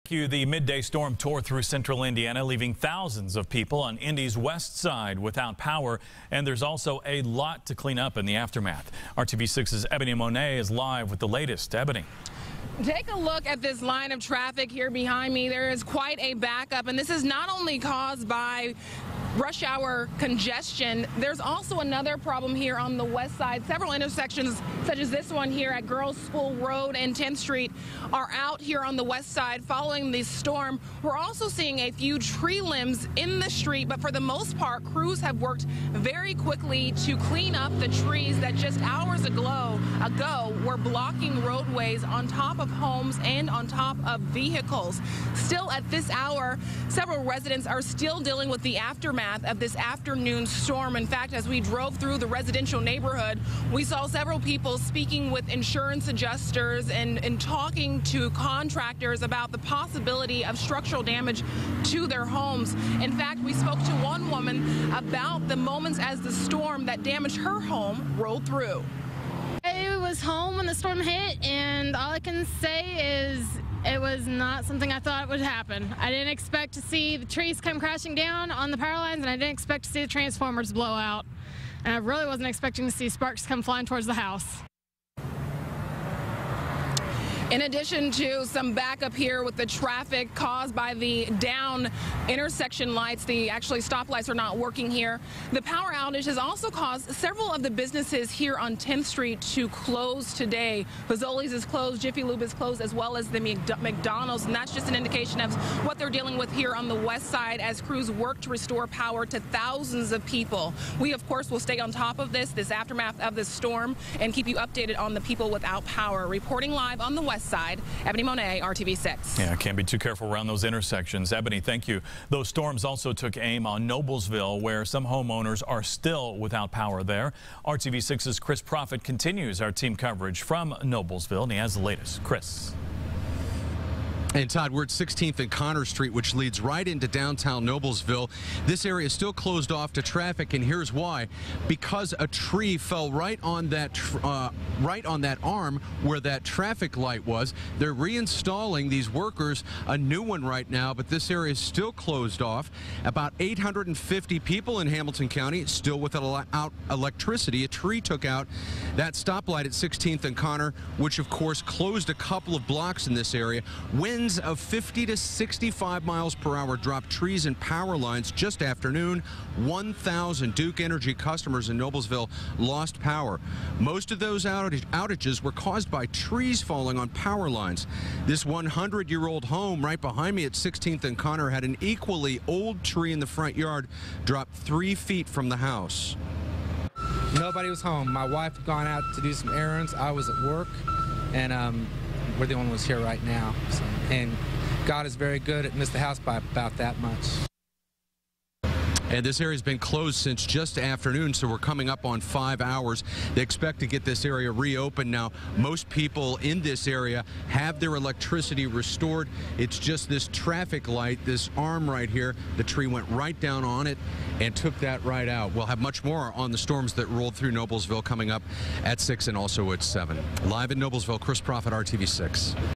The midday storm tore through central Indiana, leaving thousands of people on Indy's west side without power, and there's also a lot to clean up in the aftermath. RTV6's Ebony Monet is live with the latest. Ebony. Take a look at this line of traffic here behind me. There is quite a backup, and this is not only caused by rush hour congestion. There's also another problem here on the west side. Several intersections, such as this one here at Girls School Road and 10th Street, are out here on the west side following the storm. We're also seeing a few tree limbs in the street, but for the most part, crews have worked very quickly to clean up the trees that just hours ago were blocking roadways on top of homes and on top of vehicles. Still at this hour, several residents are still dealing with the aftermath of this afternoon storm. In fact, as we drove through the residential neighborhood, we saw several people speaking with insurance adjusters and talking to contractors about the possibility of structural damage to their homes. In fact, we spoke to one woman about the moments as the storm that damaged her home rolled through. I was home when the storm hit, and all I can say is it was not something I thought would happen. I didn't expect to see the trees come crashing down on the power lines, and I didn't expect to see the transformers blow out. And I really wasn't expecting to see sparks come flying towards the house. In addition to some backup here with the traffic caused by the down intersection lights, the actually stoplights are not working here. The power outage has also caused several of the businesses here on 10th Street to close today. Fazoli's is closed, Jiffy Lube is closed, as well as the McDonald's, and that's just an indication of what they're dealing with here on the west side as crews work to restore power to thousands of people. We, of course, will stay on top of this aftermath of this storm, and keep you updated on the people without power. Reporting live on the west side, Ebony Monet, RTV6. Yeah, can't be too careful around those intersections. Ebony, thank you. Those storms also took aim on Noblesville, where some homeowners are still without power there. RTV6's Chris Profit continues our team coverage from Noblesville, and he has the latest. Chris. And Todd, we're at 16th and Connor Street, which leads right into downtown Noblesville. This area is still closed off to traffic, and here's why. Because a tree fell right on that arm where that traffic light was. They're reinstalling, these workers, a new one right now, but this area is still closed off. About 850 people in Hamilton County still without electricity. A tree took out that stoplight at 16th and Connor, which of course closed a couple of blocks in this area. Winds of 50 to 65 miles per hour dropped trees and power lines just after noon. 1,000 Duke Energy customers in Noblesville lost power. Most of those outages were caused by trees falling on power lines. This 100-year-old home right behind me at 16th and Connor had an equally old tree in the front yard drop 3 feet from the house. Nobody was home. My wife had gone out to do some errands. I was at work, and we're the only ones here right now. So, and God is very good. It missed the house by about that much. And this area has been closed since just afternoon, so we're coming up on 5 hours. They expect to get this area reopened now. Most people in this area have their electricity restored. It's just this traffic light, this arm right here. The tree went right down on it and took that right out. We'll have much more on the storms that rolled through Noblesville coming up at 6 and also at 7. Live in Noblesville, Chris Profit, RTV6.